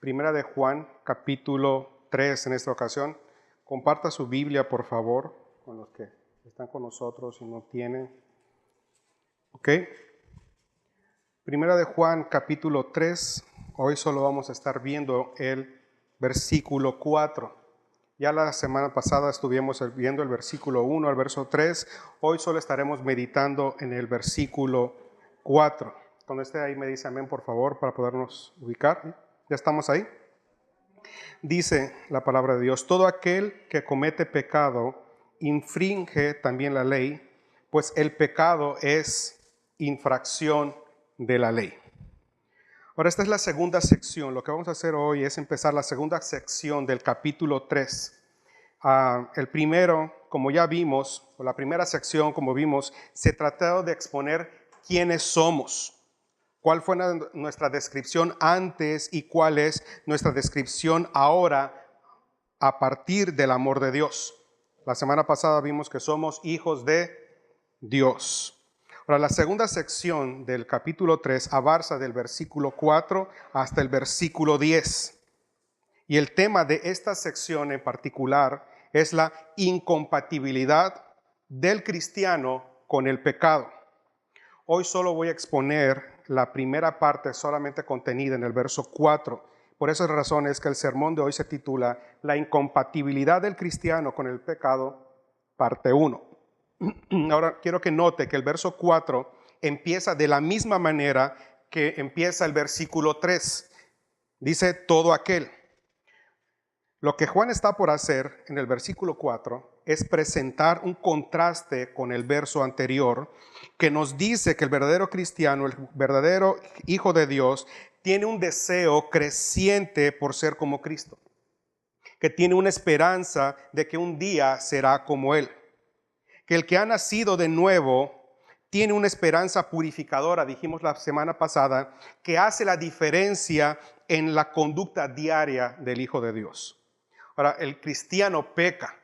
Primera de Juan, capítulo 3 en esta ocasión. Comparta su Biblia, por favor, con los que están con nosotros y no tienen. ¿Ok? Primera de Juan, capítulo 3. Hoy solo vamos a estar viendo el versículo 4. Ya la semana pasada estuvimos viendo el versículo 1 al verso 3. Hoy solo estaremos meditando en el versículo 4. Cuando esté ahí me dice amén, por favor, para podernos ubicar. ¿Ya estamos ahí? Dice la palabra de Dios: todo aquel que comete pecado infringe también la ley, pues el pecado es infracción de la ley. Ahora, esta es la segunda sección. Lo que vamos a hacer hoy es empezar la segunda sección del capítulo 3. El primero, como ya vimos, o la primera sección, como vimos, se trató de exponer quiénes somos. ¿Cuál fue nuestra descripción antes y cuál es nuestra descripción ahora a partir del amor de Dios? La semana pasada vimos que somos hijos de Dios. Ahora, la segunda sección del capítulo 3 avanza del versículo 4 hasta el versículo 10. Y el tema de esta sección en particular es la incompatibilidad del cristiano con el pecado. Hoy solo voy a exponer la primera parte solamente contenida en el verso 4. Por esas razones que el sermón de hoy se titula La incompatibilidad del cristiano con el pecado, parte 1. Ahora quiero que note que el verso 4 empieza de la misma manera que empieza el versículo 3. Dice todo aquel. Lo que Juan está por hacer en el versículo 4 es presentar un contraste con el verso anterior que nos dice que el verdadero cristiano, el verdadero hijo de Dios, tiene un deseo creciente por ser como Cristo, que tiene una esperanza de que un día será como Él, que el que ha nacido de nuevo tiene una esperanza purificadora, dijimos la semana pasada, que hace la diferencia en la conducta diaria del Hijo de Dios. Ahora, el cristiano peca,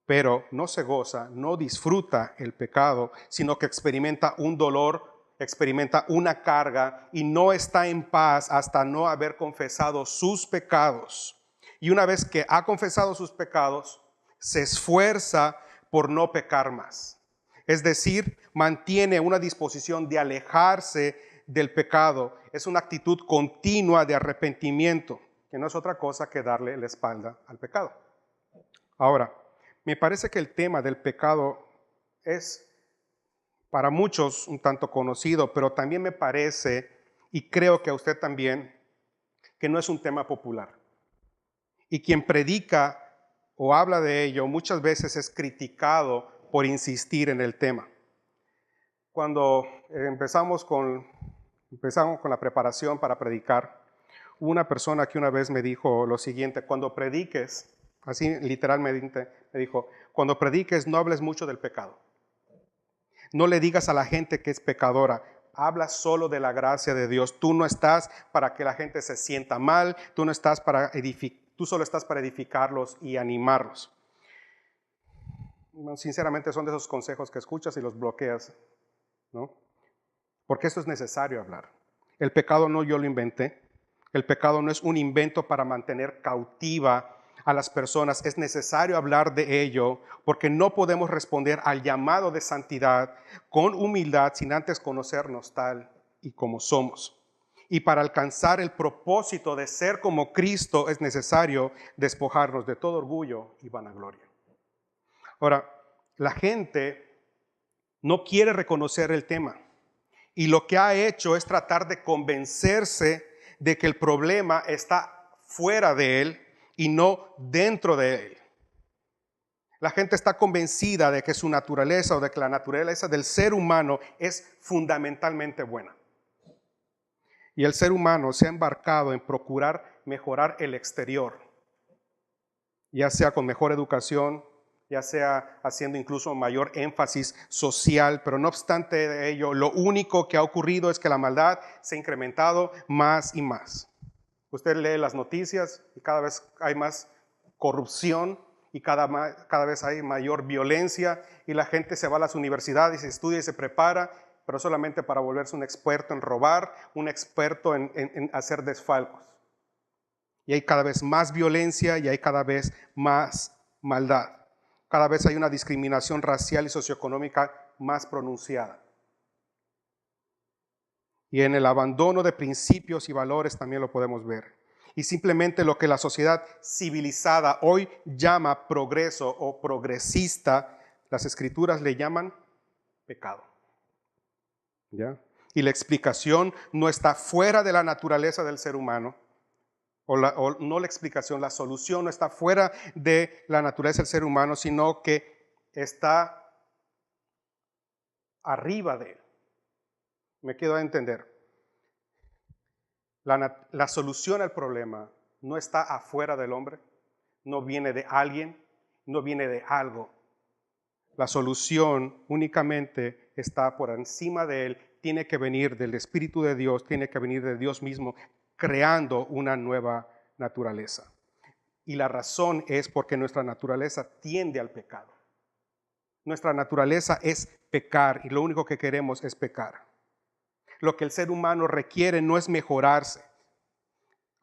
pero no se goza, no disfruta el pecado, sino que experimenta un dolor, experimenta una carga y no está en paz hasta no haber confesado sus pecados. Y una vez que ha confesado sus pecados, se esfuerza por no pecar más. Es decir, mantiene una disposición de alejarse del pecado. Es una actitud continua de arrepentimiento, que no es otra cosa que darle la espalda al pecado. Ahora, me parece que el tema del pecado es para muchos un tanto conocido, pero también me parece, y creo que a usted también, que no es un tema popular. Y quien predica o habla de ello muchas veces es criticado por insistir en el tema. Cuando empezamos con la preparación para predicar, hubo una persona que una vez me dijo lo siguiente: cuando prediques, así literalmente me dijo, cuando prediques no hables mucho del pecado. No le digas a la gente que es pecadora, habla solo de la gracia de Dios. Tú no estás para que la gente se sienta mal, tú solo estás para edificarlos y animarlos. Sinceramente son de esos consejos que escuchas y los bloqueas, ¿no? Porque esto es necesario hablar. El pecado no yo lo inventé. El pecado no es un invento para mantener cautiva a las personas. Es necesario hablar de ello porque no podemos responder al llamado de santidad con humildad sin antes conocernos tal y como somos. Y para alcanzar el propósito de ser como Cristo es necesario despojarnos de todo orgullo y vanagloria. Ahora, la gente no quiere reconocer el tema y lo que ha hecho es tratar de convencerse de que el problema está fuera de él y no dentro de él. La gente está convencida de que su naturaleza o de que la naturaleza del ser humano es fundamentalmente buena. Y el ser humano se ha embarcado en procurar mejorar el exterior, ya sea con mejor educación, ya sea haciendo incluso mayor énfasis social, pero no obstante ello, lo único que ha ocurrido es que la maldad se ha incrementado más y más. Usted lee las noticias y cada vez hay más corrupción y cada vez hay mayor violencia y la gente se va a las universidades, se estudia y se prepara pero solamente para volverse un experto en robar, un experto en hacer desfalcos. Y hay cada vez más violencia y hay cada vez más maldad. Cada vez hay una discriminación racial y socioeconómica más pronunciada. Y en el abandono de principios y valores también lo podemos ver. Y simplemente lo que la sociedad civilizada hoy llama progreso o progresista, las escrituras le llaman pecado. ¿Ya? Y la explicación no está fuera de la naturaleza del ser humano, o no la explicación, la solución no está fuera de la naturaleza del ser humano, sino que está arriba de él. Me quedo a entender. La solución al problema no está afuera del hombre, no viene de alguien, no viene de algo. La solución únicamente está por encima de él, tiene que venir del Espíritu de Dios, tiene que venir de Dios mismo, creando una nueva naturaleza. Y la razón es porque nuestra naturaleza tiende al pecado. Nuestra naturaleza es pecar y lo único que queremos es pecar. Lo que el ser humano requiere no es mejorarse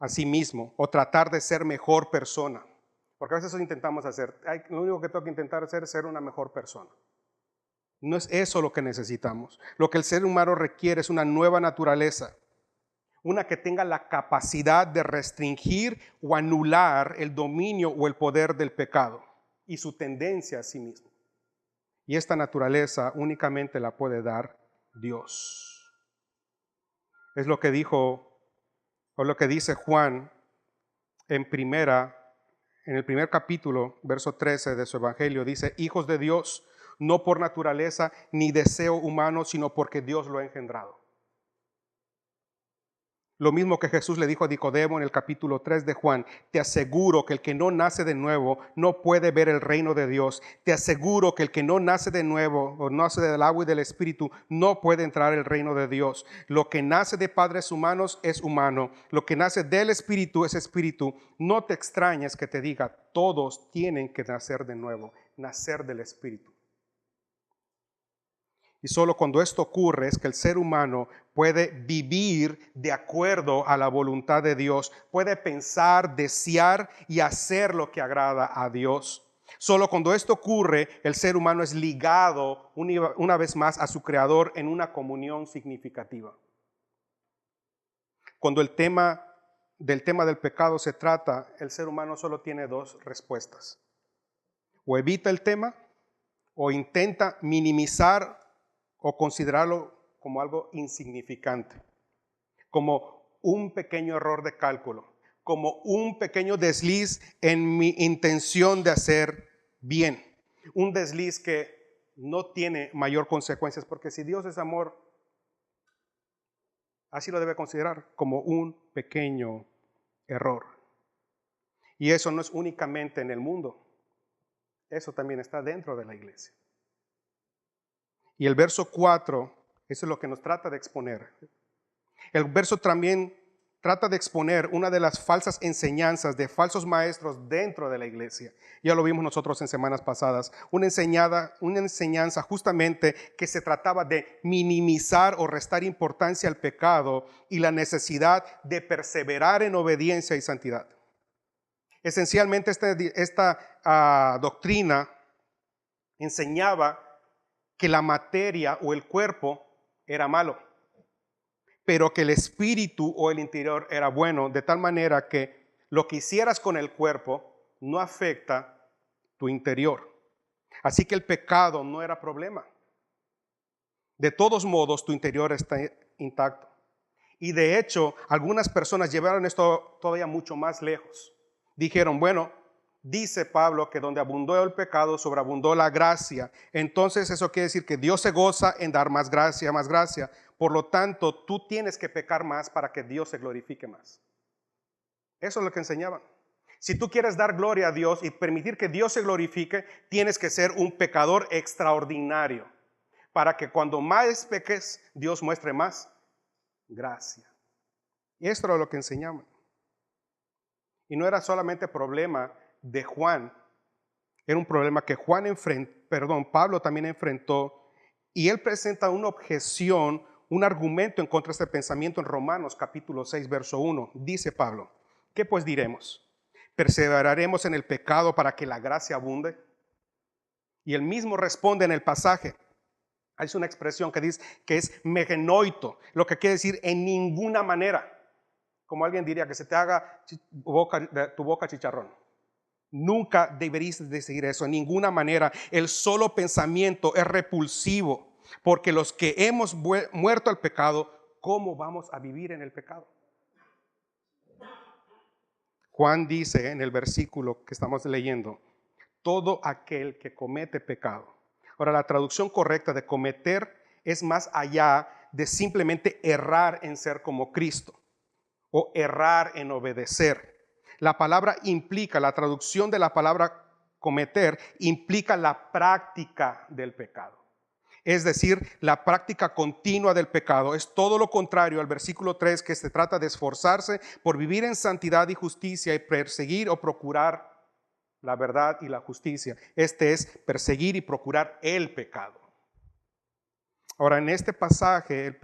a sí mismo o tratar de ser mejor persona. Porque a veces eso intentamos hacer. Lo único que tengo que intentar hacer es ser una mejor persona. No es eso lo que necesitamos. Lo que el ser humano requiere es una nueva naturaleza. Una que tenga la capacidad de restringir o anular el dominio o el poder del pecado y su tendencia a sí mismo. Y esta naturaleza únicamente la puede dar Dios. Es lo que dijo, o lo que dice Juan en el primer capítulo, verso 13 de su evangelio, dice: hijos de Dios, no por naturaleza ni deseo humano, sino porque Dios lo ha engendrado. Lo mismo que Jesús le dijo a Nicodemo en el capítulo 3 de Juan: te aseguro que el que no nace de nuevo no puede ver el reino de Dios. Te aseguro que el que no nace de nuevo o nace del agua y del Espíritu no puede entrar al reino de Dios. Lo que nace de padres humanos es humano. Lo que nace del Espíritu es espíritu. No te extrañes que te diga: todos tienen que nacer de nuevo, nacer del Espíritu. Y solo cuando esto ocurre es que el ser humano puede vivir de acuerdo a la voluntad de Dios, puede pensar, desear y hacer lo que agrada a Dios. Solo cuando esto ocurre, el ser humano es ligado una vez más a su Creador en una comunión significativa. Cuando el tema del pecado se trata, el ser humano solo tiene dos respuestas: o evita el tema o intenta minimizar o considerarlo como algo insignificante, como un pequeño error de cálculo, como un pequeño desliz en mi intención de hacer bien, un desliz que no tiene mayor consecuencias, porque si Dios es amor, así lo debe considerar, como un pequeño error. Y eso no es únicamente en el mundo, eso también está dentro de la iglesia. Y el verso 4, eso es lo que nos trata de exponer. El verso también trata de exponer una de las falsas enseñanzas de falsos maestros dentro de la iglesia. Ya lo vimos nosotros en semanas pasadas. Una enseñanza justamente que se trataba de minimizar o restar importancia al pecado y la necesidad de perseverar en obediencia y santidad. Esencialmente esta doctrina enseñaba que la materia o el cuerpo era malo, pero que el espíritu o el interior era bueno, de tal manera que lo que hicieras con el cuerpo no afecta tu interior. Así que el pecado no era problema. De todos modos, tu interior está intacto. Y de hecho, algunas personas llevaron esto todavía mucho más lejos. Dijeron: bueno, dice Pablo que donde abundó el pecado, sobreabundó la gracia. Entonces eso quiere decir que Dios se goza en dar más gracia, más gracia. Por lo tanto, tú tienes que pecar más para que Dios se glorifique más. Eso es lo que enseñaban. Si tú quieres dar gloria a Dios y permitir que Dios se glorifique, tienes que ser un pecador extraordinario, para que cuando más peques, Dios muestre más gracia. Y esto era lo que enseñaban. Y no era solamente problema de Juan, era un problema que Pablo también enfrentó Y él presenta una objeción, un argumento en contra de este pensamiento en Romanos capítulo 6, verso 1. Dice Pablo, ¿qué pues diremos? ¿Perseveraremos en el pecado para que la gracia abunde? Y él mismo responde en el pasaje. Hay una expresión que dice que es megenoito, lo que quiere decir en ninguna manera. Como alguien diría que se te haga tu boca chicharrón. Nunca deberías decir eso, en ninguna manera. El solo pensamiento es repulsivo, porque los que hemos muerto al pecado, ¿cómo vamos a vivir en el pecado? Juan dice en el versículo que estamos leyendo, todo aquel que comete pecado. Ahora, la traducción correcta de cometer es más allá de simplemente errar en ser como Cristo o errar en obedecer. La palabra implica, la traducción de la palabra cometer implica la práctica del pecado. Es decir, la práctica continua del pecado. Es todo lo contrario al versículo 3, que se trata de esforzarse por vivir en santidad y justicia y perseguir o procurar la verdad y la justicia. Este es perseguir y procurar el pecado. Ahora, en este pasaje, el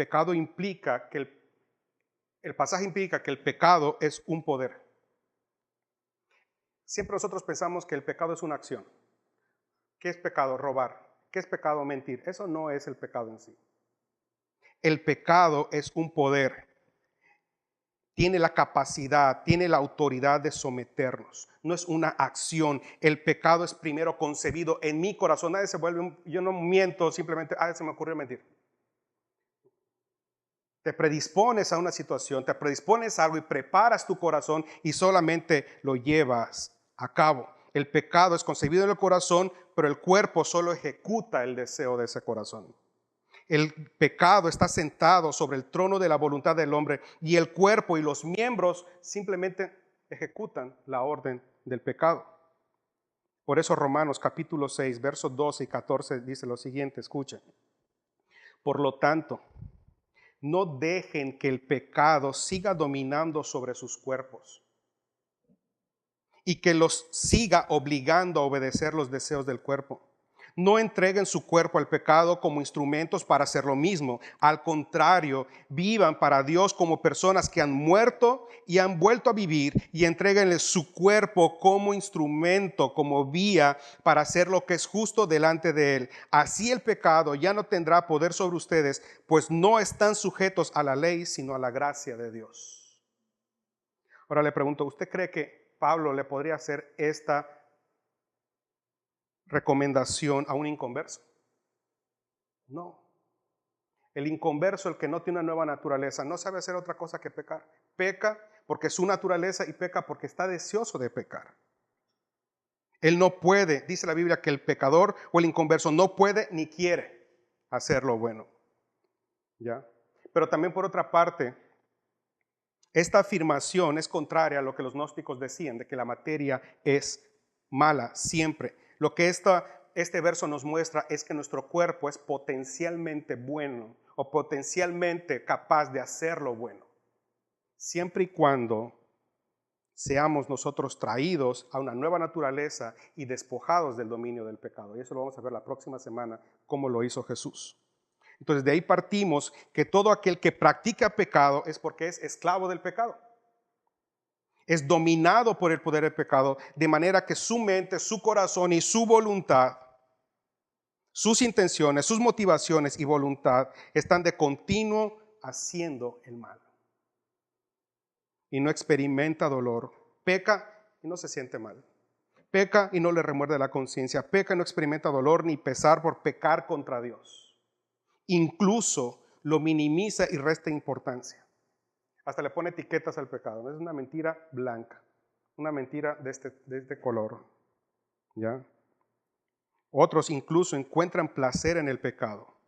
pasaje implica que el pecado es un poder. Siempre nosotros pensamos que el pecado es una acción. ¿Qué es pecado? Robar. ¿Qué es pecado? Mentir. Eso no es el pecado en sí. El pecado es un poder. Tiene la capacidad, tiene la autoridad de someternos. No es una acción. El pecado es primero concebido en mi corazón. Nadie se vuelve, yo no miento simplemente, se me ocurrió mentir. Te predispones a una situación, te predispones a algo y preparas tu corazón y solamente lo llevas a cabo. El pecado es concebido en el corazón, pero el cuerpo solo ejecuta el deseo de ese corazón. El pecado está sentado sobre el trono de la voluntad del hombre y el cuerpo y los miembros simplemente ejecutan la orden del pecado. Por eso Romanos capítulo 6, versos 12 y 14 dice lo siguiente, escuchen. Por lo tanto, no dejen que el pecado siga dominando sobre sus cuerpos y que los siga obligando a obedecer los deseos del cuerpo. No entreguen su cuerpo al pecado como instrumentos para hacer lo mismo. Al contrario, vivan para Dios como personas que han muerto y han vuelto a vivir, y entréguenle su cuerpo como instrumento, como vía para hacer lo que es justo delante de Él. Así el pecado ya no tendrá poder sobre ustedes, pues no están sujetos a la ley, sino a la gracia de Dios. Ahora le pregunto, ¿usted cree que Pablo le podría hacer esta recomendación a un inconverso? No. El inconverso, el que no tiene una nueva naturaleza, no sabe hacer otra cosa que pecar. Peca porque es su naturaleza y peca porque está deseoso de pecar. Él no puede, dice la Biblia, que el pecador o el inconverso no puede ni quiere hacer lo bueno. ¿Ya? Pero también por otra parte, esta afirmación es contraria a lo que los gnósticos decían, de que la materia es mala siempre. Lo que este verso nos muestra es que nuestro cuerpo es potencialmente bueno o potencialmente capaz de hacer lo bueno, siempre y cuando seamos nosotros traídos a una nueva naturaleza y despojados del dominio del pecado. Y eso lo vamos a ver la próxima semana, cómo lo hizo Jesús. Entonces de ahí partimos que todo aquel que practica pecado es porque es esclavo del pecado. Es dominado por el poder del pecado, de manera que su mente, su corazón y su voluntad, sus intenciones, sus motivaciones y voluntad están de continuo haciendo el mal. Y no experimenta dolor. Peca y no se siente mal. Peca y no le remuerde la conciencia. Peca y no experimenta dolor ni pesar por pecar contra Dios. Incluso lo minimiza y resta importancia. Hasta le pone etiquetas al pecado. Es una mentira blanca, una mentira de este color. ¿Ya? Otros incluso encuentran placer en el pecado,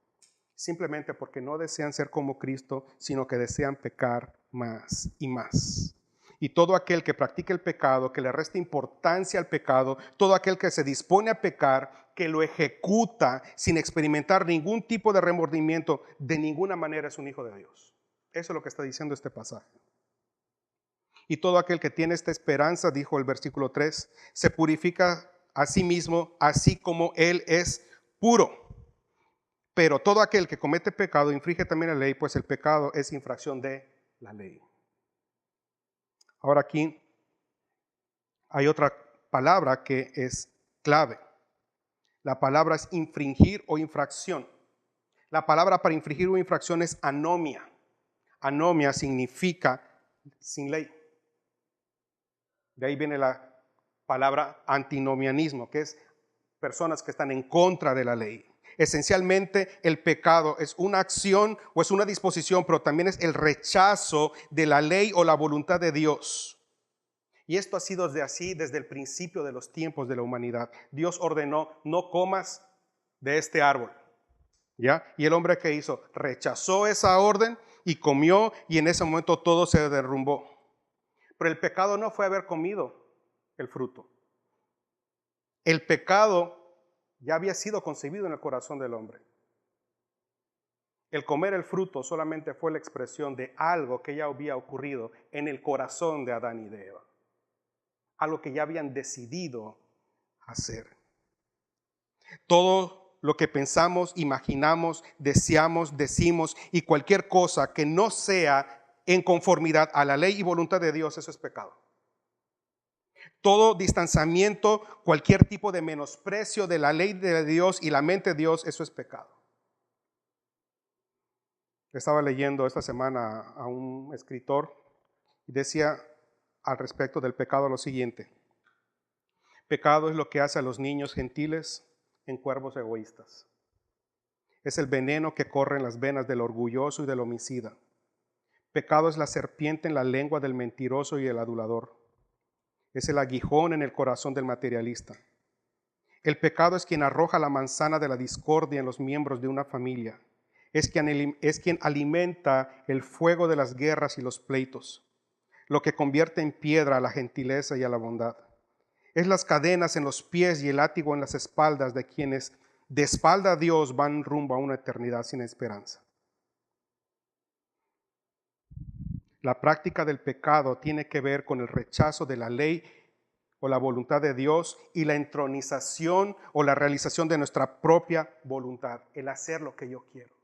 simplemente porque no desean ser como Cristo, sino que desean pecar más y más. Y todo aquel que practica el pecado, que le resta importancia al pecado, todo aquel que se dispone a pecar, que lo ejecuta sin experimentar ningún tipo de remordimiento, de ninguna manera es un hijo de Dios. Eso es lo que está diciendo este pasaje. Y todo aquel que tiene esta esperanza, dijo el versículo 3, se purifica a sí mismo, así como Él es puro. Pero todo aquel que comete pecado infringe también la ley, pues el pecado es infracción de la ley. Ahora aquí hay otra palabra que es clave. La palabra es infringir o infracción. La palabra para infringir o infracción es anomia. Anomia significa sin ley. De ahí viene la palabra antinomianismo, que es personas que están en contra de la ley. Esencialmente, el pecado es una acción o es una disposición, pero también es el rechazo de la ley o la voluntad de Dios. Y esto ha sido desde el principio de los tiempos de la humanidad. Dios ordenó, no comas de este árbol. ¿Ya? Y el hombre que hizo, rechazó esa orden y comió, y en ese momento todo se derrumbó. Pero el pecado no fue haber comido el fruto. El pecado ya había sido concebido en el corazón del hombre. El comer el fruto solamente fue la expresión de algo que ya había ocurrido en el corazón de Adán y de Eva. Algo que ya habían decidido hacer. Todo lo que pensamos, imaginamos, deseamos, decimos y cualquier cosa que no sea en conformidad a la ley y voluntad de Dios, eso es pecado. Todo distanciamiento, cualquier tipo de menosprecio de la ley de Dios y la mente de Dios, eso es pecado. Estaba leyendo esta semana a un escritor y decía al respecto del pecado lo siguiente: pecado es lo que hace a los niños gentiles en cuervos egoístas. Es el veneno que corre en las venas del orgulloso y del homicida. Pecado es la serpiente en la lengua del mentiroso y el adulador. Es el aguijón en el corazón del materialista. El pecado es quien arroja la manzana de la discordia en los miembros de una familia. Es quien alimenta el fuego de las guerras y los pleitos, lo que convierte en piedra a la gentileza y a la bondad. Es las cadenas en los pies y el látigo en las espaldas de quienes de espalda a Dios van rumbo a una eternidad sin esperanza. La práctica del pecado tiene que ver con el rechazo de la ley o la voluntad de Dios y la entronización o la realización de nuestra propia voluntad, el hacer lo que yo quiero.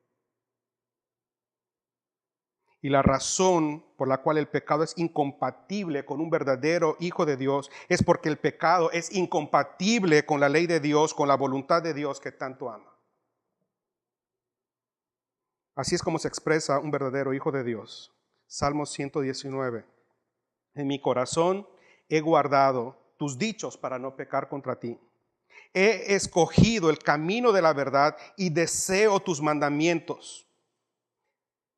Y la razón por la cual el pecado es incompatible con un verdadero hijo de Dios es porque el pecado es incompatible con la ley de Dios, con la voluntad de Dios que tanto ama. Así es como se expresa un verdadero hijo de Dios. Salmo 119. En mi corazón he guardado tus dichos para no pecar contra ti. He escogido el camino de la verdad y deseo tus mandamientos.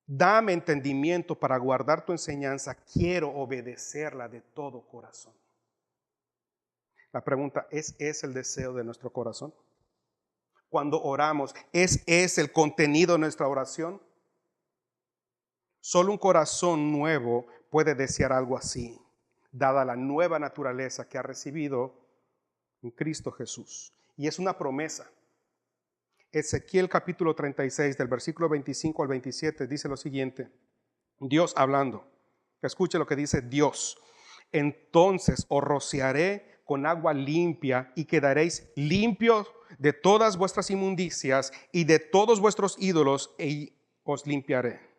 Dame entendimiento para guardar tu enseñanza. Quiero obedecerla de todo corazón. La pregunta ¿es el deseo de nuestro corazón? Cuando oramos, ¿es el contenido de nuestra oración? Solo un corazón nuevo puede desear algo así, dada la nueva naturaleza que ha recibido en Cristo Jesús. Y es una promesa. Ezequiel capítulo 36, del versículo 25 al 27, dice lo siguiente. Dios hablando. Escuche lo que dice Dios. Entonces os rociaré con agua limpia y quedaréis limpios de todas vuestras inmundicias y de todos vuestros ídolos, y os limpiaré.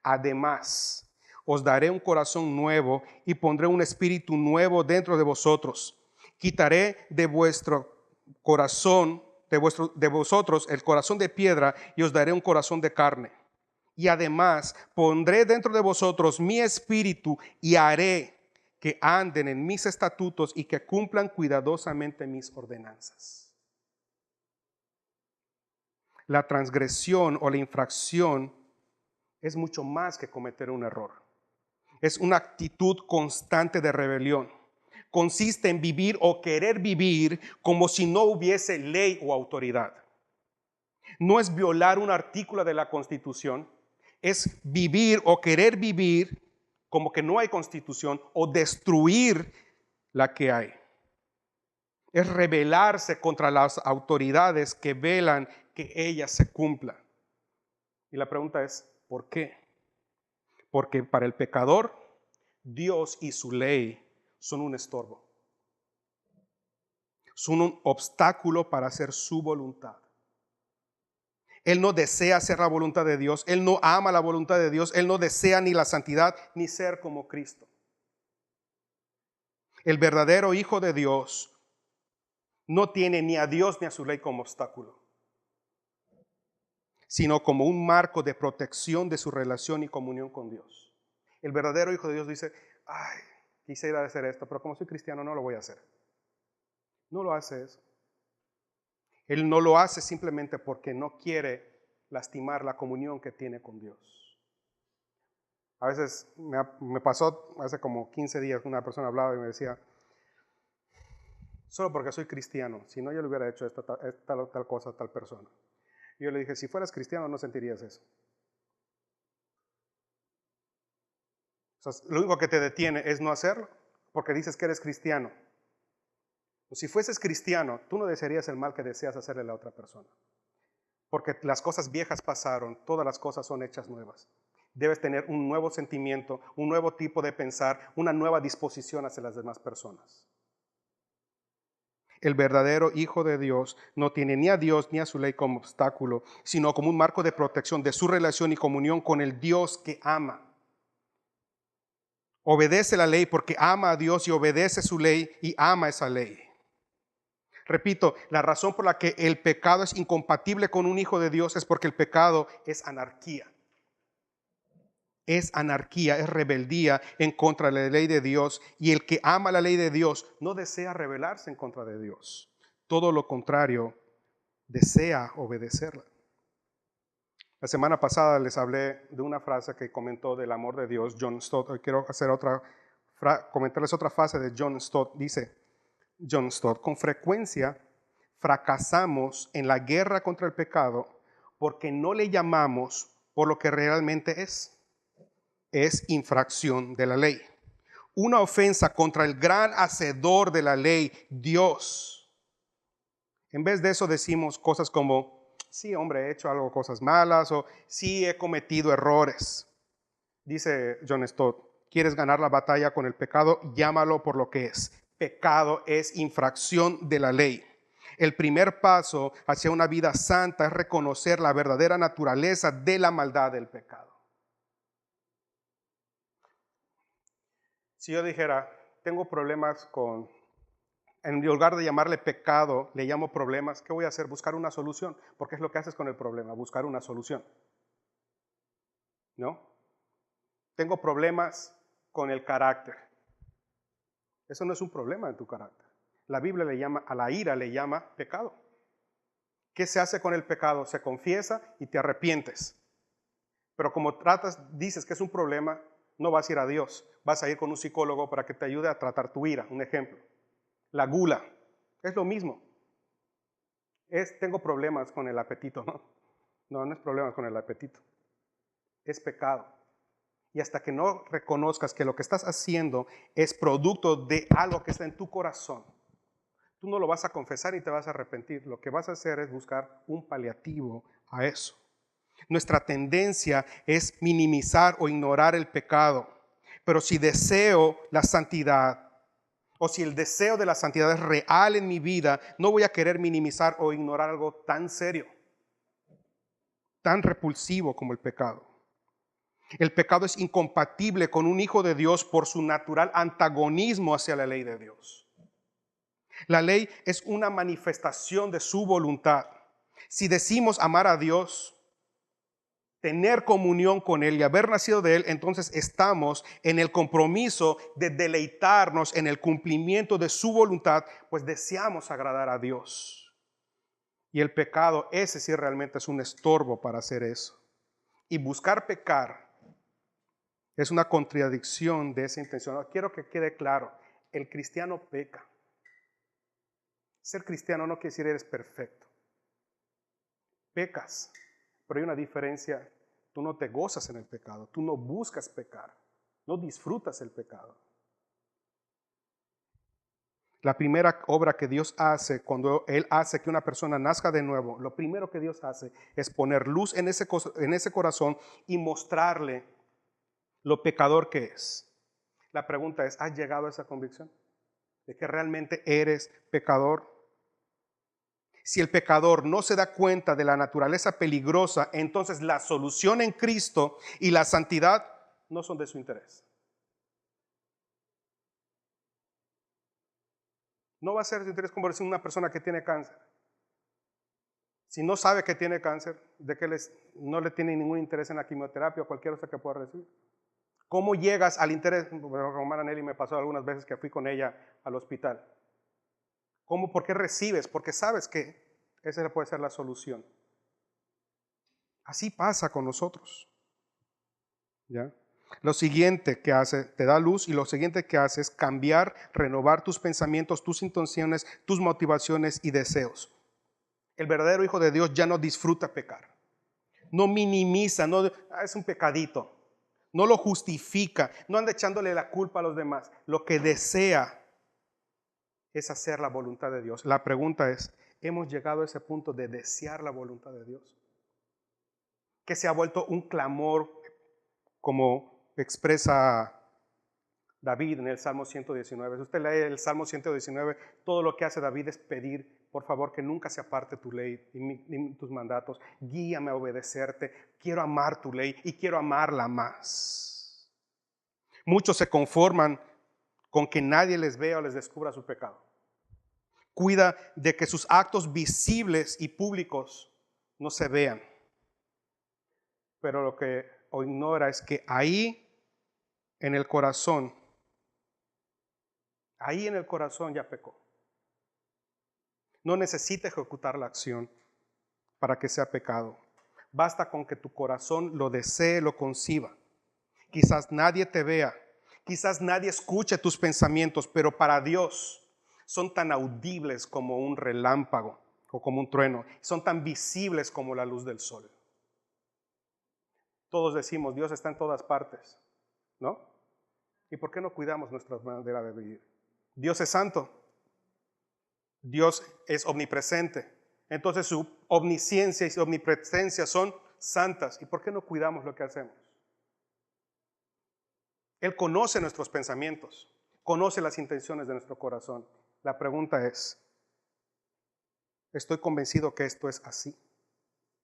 Además, os daré un corazón nuevo y pondré un espíritu nuevo dentro de vosotros. Quitaré de vuestro corazón, de vosotros el corazón de piedra, y os daré un corazón de carne. Y además pondré dentro de vosotros mi espíritu y haré que anden en mis estatutos y que cumplan cuidadosamente mis ordenanzas. La transgresión o la infracción es mucho más que cometer un error. Es una actitud constante de rebelión. Consiste en vivir o querer vivir como si no hubiese ley o autoridad. No es violar un artículo de la Constitución, es vivir o querer vivir como que no hay Constitución o destruir la que hay. Es rebelarse contra las autoridades que velan que ellas se cumplan. Y la pregunta es, ¿por qué? Porque para el pecador, Dios y su ley son un estorbo. Son un obstáculo para hacer su voluntad. Él no desea hacer la voluntad de Dios. Él no ama la voluntad de Dios. Él no desea ni la santidad ni ser como Cristo. El verdadero Hijo de Dios no tiene ni a Dios ni a su ley como obstáculo, sino como un marco de protección de su relación y comunión con Dios. El verdadero Hijo de Dios dice, ay, quisiera hacer esto, pero como soy cristiano no lo voy a hacer. No lo hace eso. Él no lo hace simplemente porque no quiere lastimar la comunión que tiene con Dios. A veces me pasó hace como 15 días que una persona hablaba y me decía, solo porque soy cristiano, si no yo le hubiera hecho tal cosa a tal persona. Y yo le dije, si fueras cristiano no sentirías eso. O sea, lo único que te detiene es no hacerlo, porque dices que eres cristiano. O si fueses cristiano, tú no desearías el mal que deseas hacerle a la otra persona. Porque las cosas viejas pasaron, todas las cosas son hechas nuevas. Debes tener un nuevo sentimiento, un nuevo tipo de pensar, una nueva disposición hacia las demás personas. El verdadero Hijo de Dios no tiene ni a Dios ni a su ley como obstáculo, sino como un marco de protección de su relación y comunión con el Dios que ama. Obedece la ley porque ama a Dios y obedece su ley y ama esa ley. Repito, la razón por la que el pecado es incompatible con un hijo de Dios es porque el pecado es anarquía. Es anarquía, es rebeldía en contra de la ley de Dios. Y el que ama la ley de Dios no desea rebelarse en contra de Dios. Todo lo contrario, desea obedecerla. La semana pasada les hablé de una frase que comentó del amor de Dios John Stott. Hoy quiero hacer comentarles otra frase de John Stott. Dice John Stott, con frecuencia fracasamos en la guerra contra el pecado porque no le llamamos por lo que realmente es infracción de la ley. Una ofensa contra el gran hacedor de la ley, Dios. En vez de eso decimos cosas como, sí, hombre, he hecho cosas malas, o sí, he cometido errores. Dice John Stott, ¿quieres ganar la batalla con el pecado? Llámalo por lo que es. Pecado es infracción de la ley. El primer paso hacia una vida santa es reconocer la verdadera naturaleza de la maldad del pecado. Si yo dijera, tengo problemas en lugar de llamarle pecado, le llamo problemas, ¿qué voy a hacer? Buscar una solución, porque es lo que haces con el problema, buscar una solución. ¿No? Tengo problemas con el carácter. Eso no es un problema en tu carácter. La Biblia a la ira le llama pecado. ¿Qué se hace con el pecado? Se confiesa y te arrepientes. Pero como dices que es un problema, no vas a ir a Dios. Vas a ir con un psicólogo para que te ayude a tratar tu ira. Un ejemplo. La gula. Es lo mismo. Tengo problemas con el apetito. No es problemas con el apetito. Es pecado. Y hasta que no reconozcas que lo que estás haciendo es producto de algo que está en tu corazón, tú no lo vas a confesar y te vas a arrepentir. Lo que vas a hacer es buscar un paliativo a eso. Nuestra tendencia es minimizar o ignorar el pecado. Pero si deseo la santidad, o si el deseo de la santidad es real en mi vida, no voy a querer minimizar o ignorar algo tan serio, tan repulsivo como el pecado. El pecado es incompatible con un hijo de Dios por su natural antagonismo hacia la ley de Dios. La ley es una manifestación de su voluntad. Si decimos amar a Dios, tener comunión con Él y haber nacido de Él, entonces estamos en el compromiso de deleitarnos en el cumplimiento de su voluntad, pues deseamos agradar a Dios. Y el pecado, ese sí realmente es un estorbo para hacer eso. Y buscar pecar es una contradicción de esa intención. Quiero que quede claro, el cristiano peca. Ser cristiano no quiere decir eres perfecto. Pecas, pero hay una diferencia. Tú no te gozas en el pecado, tú no buscas pecar, no disfrutas el pecado. La primera obra que Dios hace cuando Él hace que una persona nazca de nuevo, lo primero que Dios hace es poner luz en ese corazón y mostrarle lo pecador que es. La pregunta es, ¿has llegado a esa convicción de que realmente eres pecador? Si el pecador no se da cuenta de la naturaleza peligrosa, entonces la solución en Cristo y la santidad no son de su interés. No va a ser de su interés como decir una persona que tiene cáncer. Si no sabe que tiene cáncer, ¿de qué no le tiene ningún interés en la quimioterapia o cualquier otra que pueda recibir? ¿Cómo llegas al interés? Romana Nelly me pasó algunas veces que fui con ella al hospital. ¿Cómo? ¿Por qué recibes? Porque sabes que esa puede ser la solución. Así pasa con nosotros. ¿Ya? Lo siguiente que hace, te da luz, y lo siguiente que hace es cambiar, renovar tus pensamientos, tus intenciones, tus motivaciones y deseos. El verdadero hijo de Dios ya no disfruta pecar. No minimiza, no, es un pecadito. No lo justifica, no anda echándole la culpa a los demás. Lo que desea es hacer la voluntad de Dios. La pregunta es, ¿hemos llegado a ese punto de desear la voluntad de Dios? Que se ha vuelto un clamor, como expresa David en el Salmo 119. Si usted lee el Salmo 119, todo lo que hace David es pedir, por favor, que nunca se aparte tu ley y tus mandatos. Guíame a obedecerte. Quiero amar tu ley y quiero amarla más. Muchos se conforman con que nadie les vea o les descubra su pecado. Cuida de que sus actos visibles y públicos no se vean. Pero lo que ignora es que ahí en el corazón ya pecó. No necesita ejecutar la acción para que sea pecado. Basta con que tu corazón lo desee, lo conciba. Quizás nadie te vea, quizás nadie escuche tus pensamientos, pero para Dios son tan audibles como un relámpago o como un trueno. Son tan visibles como la luz del sol. Todos decimos, Dios está en todas partes, ¿no? ¿Y por qué no cuidamos nuestra manera de vivir? Dios es santo. Dios es omnipresente. Entonces su omnisciencia y su omnipresencia son santas. ¿Y por qué no cuidamos lo que hacemos? Él conoce nuestros pensamientos, conoce las intenciones de nuestro corazón. La pregunta es, ¿estoy convencido que esto es así?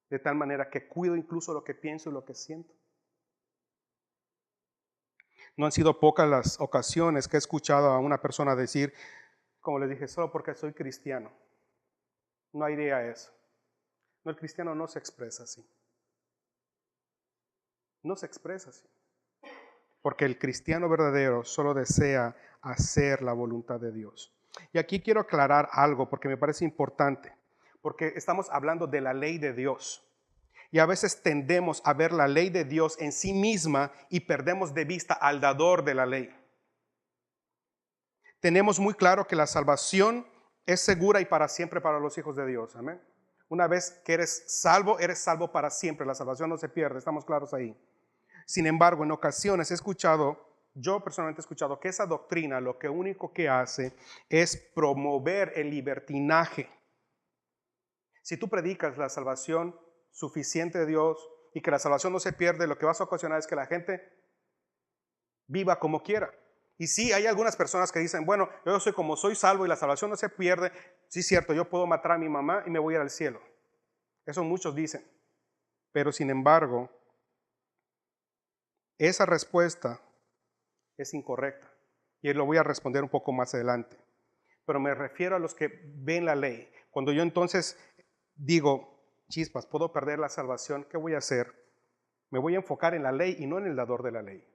De tal manera que cuido incluso lo que pienso y lo que siento. No han sido pocas las ocasiones que he escuchado a una persona decir, como les dije, solo porque soy cristiano. No hay idea de eso. No, el cristiano no se expresa así. No se expresa así. Porque el cristiano verdadero solo desea hacer la voluntad de Dios. Y aquí quiero aclarar algo porque me parece importante. Porque estamos hablando de la ley de Dios. Y a veces tendemos a ver la ley de Dios en sí misma y perdemos de vista al dador de la ley. Tenemos muy claro que la salvación es segura y para siempre para los hijos de Dios. Amén. Una vez que eres salvo para siempre. La salvación no se pierde, estamos claros ahí. Sin embargo, en ocasiones yo personalmente he escuchado que esa doctrina lo que único que hace es promover el libertinaje. Si tú predicas la salvación suficiente de Dios y que la salvación no se pierde, lo que vas a ocasionar es que la gente viva como quiera. Y sí, hay algunas personas que dicen, bueno, yo soy como soy salvo y la salvación no se pierde. Sí, es cierto, yo puedo matar a mi mamá y me voy a ir al cielo. Eso muchos dicen. Pero sin embargo, esa respuesta es incorrecta. Y lo voy a responder un poco más adelante. Pero me refiero a los que ven la ley. Cuando yo entonces digo, chispas, puedo perder la salvación, ¿qué voy a hacer? Me voy a enfocar en la ley y no en el dador de la ley.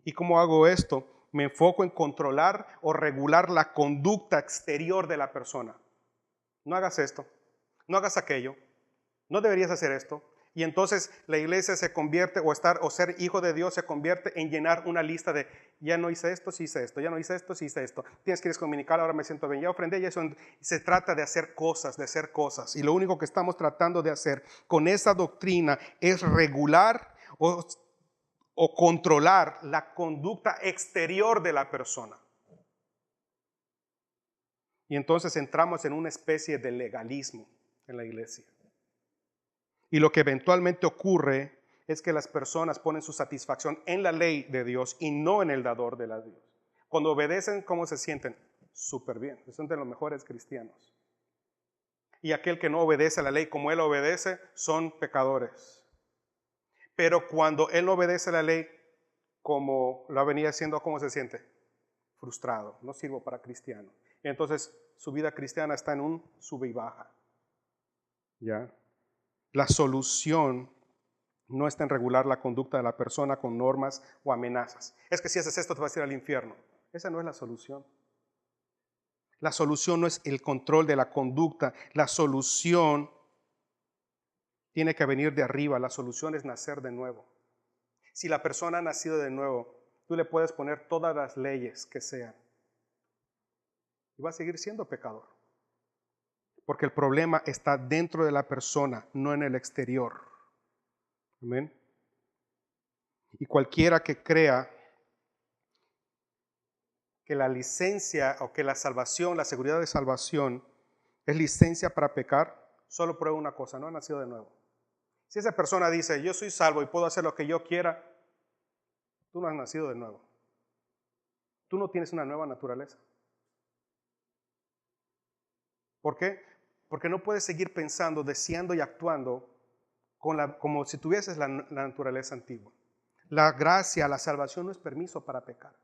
¿Y cómo hago esto? Me enfoco en controlar o regular la conducta exterior de la persona. No hagas esto, no hagas aquello, no deberías hacer esto. Y entonces la iglesia se convierte, o ser hijo de Dios se convierte en llenar una lista de, ya no hice esto, sí hice esto, ya no hice esto, sí hice esto. Tienes que ir a comunicar, ahora me siento bien, ya ofrendé, y eso. Se trata de hacer cosas. Y lo único que estamos tratando de hacer con esa doctrina es regular o controlar la conducta exterior de la persona. Y entonces entramos en una especie de legalismo en la iglesia. Y lo que eventualmente ocurre es que las personas ponen su satisfacción en la ley de Dios y no en el dador de la Dios. Cuando obedecen, ¿cómo se sienten? Súper bien, se sienten los mejores cristianos. y aquel que no obedece a la ley como él obedece son pecadores. Pero cuando él no obedece a la ley como lo venía haciendo, ¿cómo se siente? Frustrado, no sirvo para cristiano. Y entonces su vida cristiana está en un sube y baja. ¿Ya? La solución no está en regular la conducta de la persona con normas o amenazas. Es que si haces esto te vas a ir al infierno. Esa no es la solución. La solución no es el control de la conducta. La solución tiene que venir de arriba. La solución es nacer de nuevo. Si la persona ha nacido de nuevo, tú le puedes poner todas las leyes que sean y va a seguir siendo pecador. Porque el problema está dentro de la persona, no en el exterior. Amén. Y cualquiera que crea que la licencia o que la salvación, la seguridad de salvación es licencia para pecar, solo prueba una cosa: no ha nacido de nuevo. Si esa persona dice, yo soy salvo y puedo hacer lo que yo quiera, tú no has nacido de nuevo. Tú no tienes una nueva naturaleza. ¿Por qué? Porque no puedes seguir pensando, deseando y actuando como si tuvieses la naturaleza antigua. La gracia, la salvación no es permiso para pecar.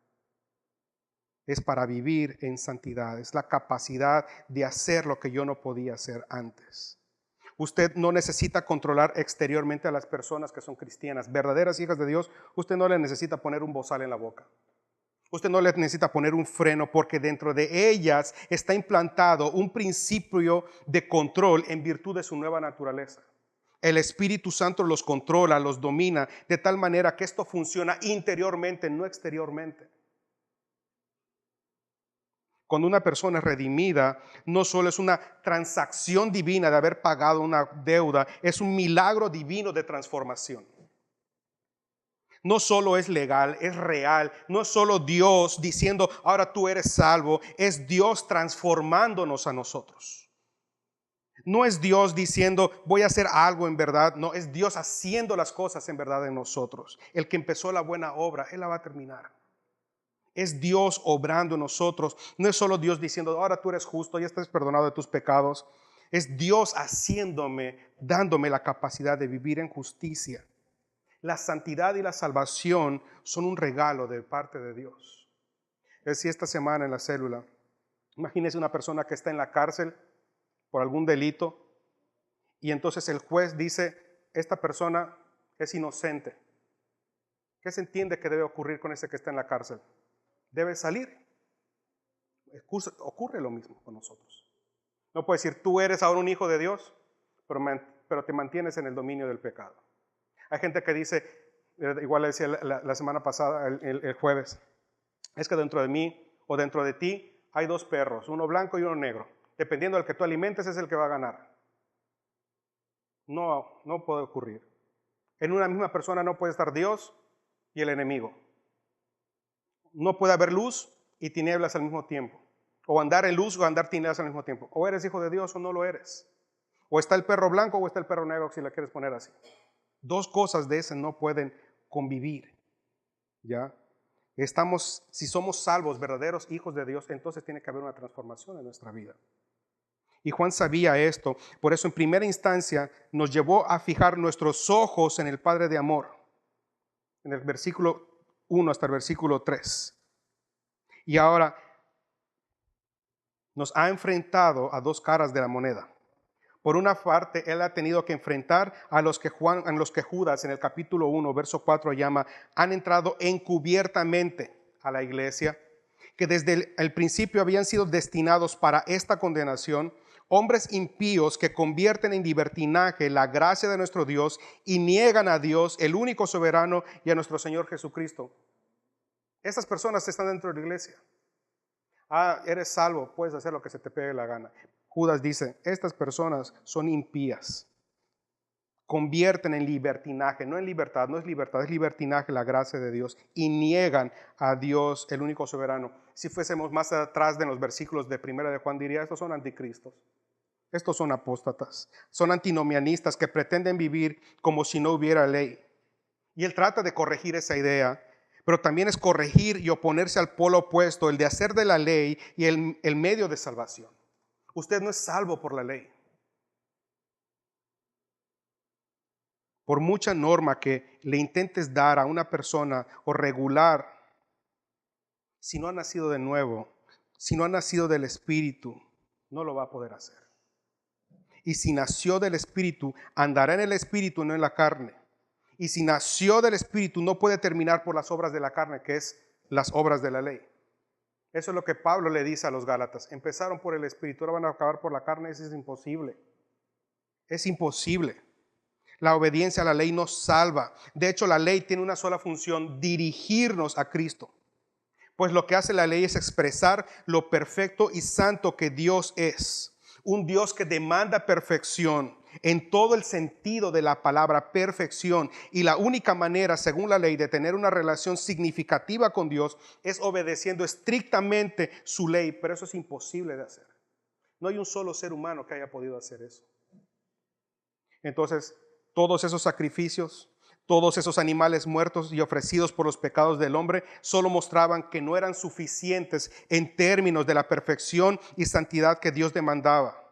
Es para vivir en santidad. Es la capacidad de hacer lo que yo no podía hacer antes. Usted no necesita controlar exteriormente a las personas que son cristianas, verdaderas hijas de Dios. Usted no le necesita poner un bozal en la boca. Usted no le necesita poner un freno, porque dentro de ellas está implantado un principio de control en virtud de su nueva naturaleza. El Espíritu Santo los controla, los domina, de tal manera que esto funciona interiormente, no exteriormente. Cuando una persona es redimida, no solo es una transacción divina de haber pagado una deuda, es un milagro divino de transformación. No solo es legal, es real. No es solo Dios diciendo, ahora tú eres salvo. Es Dios transformándonos a nosotros. No es Dios diciendo, voy a hacer algo en verdad. No, es Dios haciendo las cosas en verdad en nosotros. El que empezó la buena obra, Él la va a terminar. Es Dios obrando en nosotros. No es solo Dios diciendo, ahora tú eres justo, ya estás perdonado de tus pecados. Es Dios haciéndome, dándome la capacidad de vivir en justicia. La santidad y la salvación son un regalo de parte de Dios. Es decir, esta semana en la célula, imagínese una persona que está en la cárcel por algún delito y entonces el juez dice, esta persona es inocente. ¿Qué se entiende que debe ocurrir con ese que está en la cárcel? Debe salir. Ocurre lo mismo con nosotros. No puede decir, tú eres ahora un hijo de Dios, pero te mantienes en el dominio del pecado. Hay gente que dice, igual le decía la semana pasada, el jueves, es que dentro de mí o dentro de ti hay dos perros, uno blanco y uno negro. Dependiendo del que tú alimentes es el que va a ganar. No puede ocurrir. En una misma persona no puede estar Dios y el enemigo. No puede haber luz y tinieblas al mismo tiempo. O andar en luz o andar tinieblas al mismo tiempo. O eres hijo de Dios o no lo eres. O está el perro blanco o está el perro negro, si la quieres poner así. Dos cosas de esas no pueden convivir. ¿Ya? Si somos salvos, verdaderos hijos de Dios, entonces tiene que haber una transformación en nuestra vida. Y Juan sabía esto, por eso en primera instancia nos llevó a fijar nuestros ojos en el Padre de amor, en el versículo 1 hasta el versículo 3. Y ahora nos ha enfrentado a dos caras de la moneda. Por una parte, Él ha tenido que enfrentar a los que Judas en el capítulo 1, verso 4 llama, han entrado encubiertamente a la iglesia, que desde el principio habían sido destinados para esta condenación, hombres impíos que convierten en libertinaje la gracia de nuestro Dios y niegan a Dios, el único soberano, y a nuestro Señor Jesucristo. Estas personas están dentro de la iglesia. Eres salvo, puedes hacer lo que se te pegue la gana. Judas dice, estas personas son impías. Convierten en libertinaje, no en libertad, no es libertad, es libertinaje la gracia de Dios y niegan a Dios, el único soberano. Si fuésemos más atrás de los versículos de primera de Juan, diría, estos son anticristos, estos son apóstatas, son antinomianistas que pretenden vivir como si no hubiera ley. Y él trata de corregir esa idea, pero también es corregir y oponerse al polo opuesto, el de hacer de la ley y el medio de salvación. Usted no es salvo por la ley. por mucha norma que le intentes dar a una persona o regular, si no ha nacido de nuevo, si no ha nacido del Espíritu, no lo va a poder hacer. Y si nació del Espíritu, andará en el Espíritu, no en la carne. Y si nació del Espíritu, no puede terminar por las obras de la carne, que es las obras de la ley. Eso es lo que Pablo le dice a los Gálatas. Empezaron por el Espíritu, ahora van a acabar por la carne. Eso es imposible. Es imposible. La obediencia a la ley nos salva. De hecho, la ley tiene una sola función: dirigirnos a Cristo. Pues lo que hace la ley es expresar lo perfecto y santo que Dios es. Un Dios que demanda perfección en todo el sentido de la palabra perfección. Y la única manera, según la ley, de tener una relación significativa con Dios es obedeciendo estrictamente su ley. Pero eso es imposible de hacer. No hay un solo ser humano que haya podido hacer eso. Entonces, todos esos sacrificios, todos esos animales muertos y ofrecidos por los pecados del hombre solo mostraban que no eran suficientes en términos de la perfección y santidad que Dios demandaba,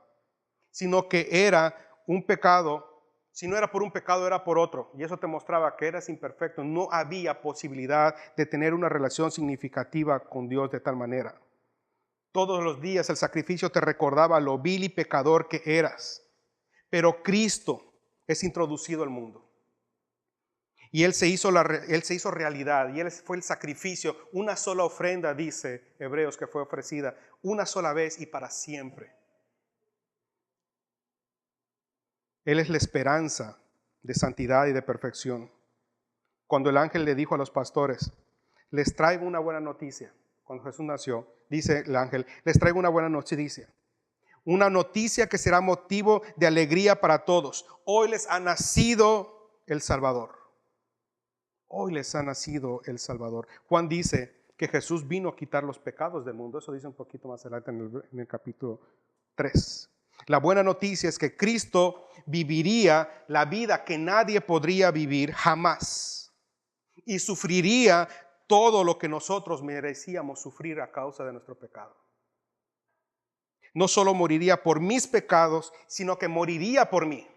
sino que era un pecado. Si no era por un pecado, era por otro, y eso te mostraba que eras imperfecto. No había posibilidad de tener una relación significativa con Dios de tal manera. Todos los días el sacrificio te recordaba lo vil y pecador que eras, pero Cristo es introducido al mundo. Y Él se hizo realidad, y Él fue el sacrificio. Una sola ofrenda, dice Hebreos, que fue ofrecida una sola vez y para siempre. Él es la esperanza de santidad y de perfección. Cuando el ángel le dijo a los pastores: les traigo una buena noticia. Cuando Jesús nació, dice el ángel: les traigo una buena noticia. Una noticia que será motivo de alegría para todos. Hoy les ha nacido el Salvador. Hoy les ha nacido el Salvador. Juan dice que Jesús vino a quitar los pecados del mundo. Eso dice un poquito más adelante en el capítulo 3. La buena noticia es que Cristo viviría la vida que nadie podría vivir jamás. Y sufriría todo lo que nosotros merecíamos sufrir a causa de nuestro pecado. No solo moriría por mis pecados, sino que moriría por mí.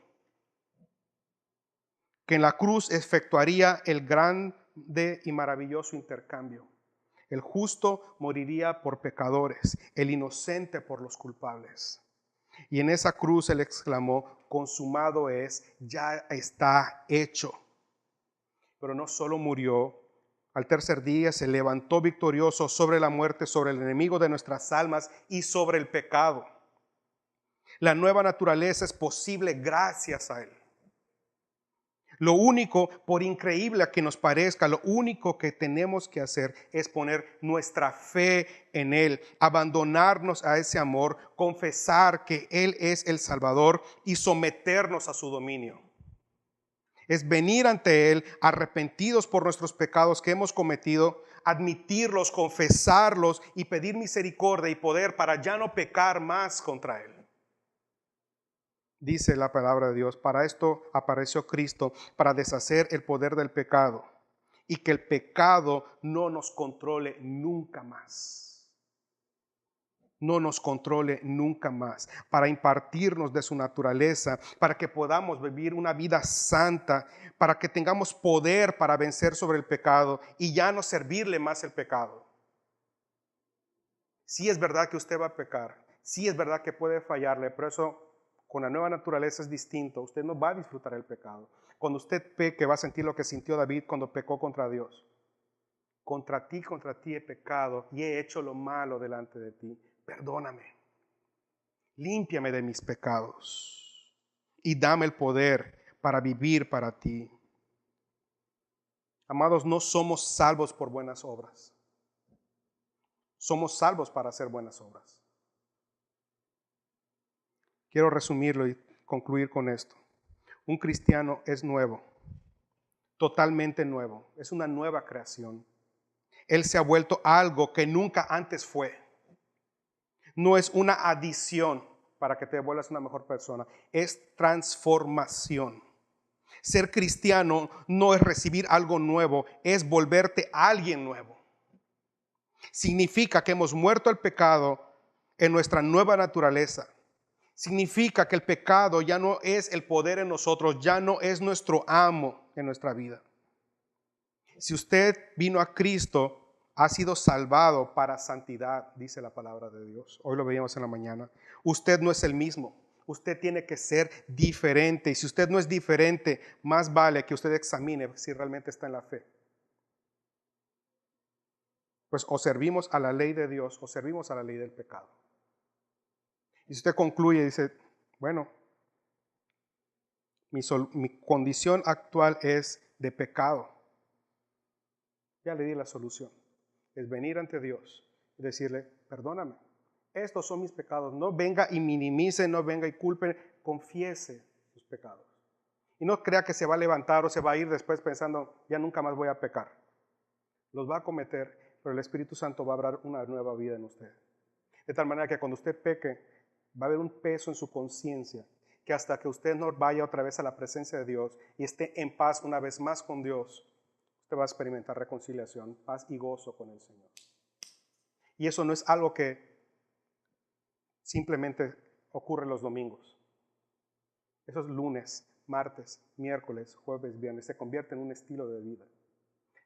Que en la cruz efectuaría el grande y maravilloso intercambio. El justo moriría por pecadores, el inocente por los culpables. Y en esa cruz Él exclamó: consumado es, ya está hecho. Pero no solo murió, al tercer día se levantó victorioso sobre la muerte, sobre el enemigo de nuestras almas y sobre el pecado. La nueva naturaleza es posible gracias a Él. Lo único, por increíble que nos parezca, lo único que tenemos que hacer es poner nuestra fe en Él, abandonarnos a ese amor, confesar que Él es el Salvador y someternos a su dominio. Es venir ante Él arrepentidos por nuestros pecados que hemos cometido, admitirlos, confesarlos y pedir misericordia y poder para ya no pecar más contra Él. Dice la palabra de Dios: para esto apareció Cristo, para deshacer el poder del pecado y que el pecado no nos controle nunca más. No nos controle nunca más, para impartirnos de su naturaleza, para que podamos vivir una vida santa, para que tengamos poder para vencer sobre el pecado y ya no servirle más el pecado. Sí es verdad que usted va a pecar, sí es verdad que puede fallarle, pero eso con la nueva naturaleza es distinto. Usted no va a disfrutar el pecado. Cuando usted peque, va a sentir lo que sintió David cuando pecó contra Dios. Contra ti he pecado y he hecho lo malo delante de ti. Perdóname. Límpiame de mis pecados y dame el poder para vivir para ti. Amados, no somos salvos por buenas obras. Somos salvos para hacer buenas obras. Quiero resumirlo y concluir con esto. Un cristiano es nuevo, totalmente nuevo. Es una nueva creación. Él se ha vuelto algo que nunca antes fue. No es una adición para que te vuelvas una mejor persona. Es transformación. Ser cristiano no es recibir algo nuevo, es volverte alguien nuevo. Significa que hemos muerto al pecado en nuestra nueva naturaleza. Significa que el pecado ya no es el poder en nosotros, ya no es nuestro amo en nuestra vida. Si usted vino a Cristo, ha sido salvado para santidad, dice la palabra de Dios. Hoy lo veíamos en la mañana. Usted no es el mismo. Usted tiene que ser diferente. Y si usted no es diferente, más vale que usted examine si realmente está en la fe. Pues o servimos a la ley de Dios o servimos a la ley del pecado. Y si usted concluye y dice, bueno, mi condición actual es de pecado, ya le di la solución. Es venir ante Dios y decirle, perdóname, estos son mis pecados. No venga y minimice, no venga y culpe, confiese sus pecados. Y no crea que se va a levantar o se va a ir después pensando, ya nunca más voy a pecar. Los va a cometer, pero el Espíritu Santo va a obrar una nueva vida en usted. De tal manera que cuando usted peque, va a haber un peso en su conciencia, que hasta que usted no vaya otra vez a la presencia de Dios y esté en paz una vez más con Dios, usted va a experimentar reconciliación, paz y gozo con el Señor. Y eso no es algo que simplemente ocurre los domingos. Esos lunes, martes, miércoles, jueves, viernes se convierte en un estilo de vida.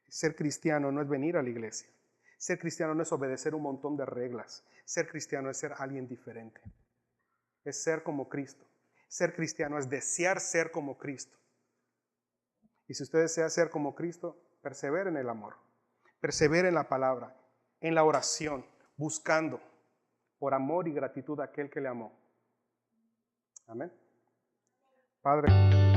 Ser cristiano no es venir a la iglesia. Ser cristiano no es obedecer un montón de reglas. Ser cristiano es ser alguien diferente. Es ser como Cristo. Ser cristiano es desear ser como Cristo. Y si usted desea ser como Cristo, persevere en el amor. Persevere en la palabra, en la oración, buscando por amor y gratitud a aquel que le amó. Amén. Padre.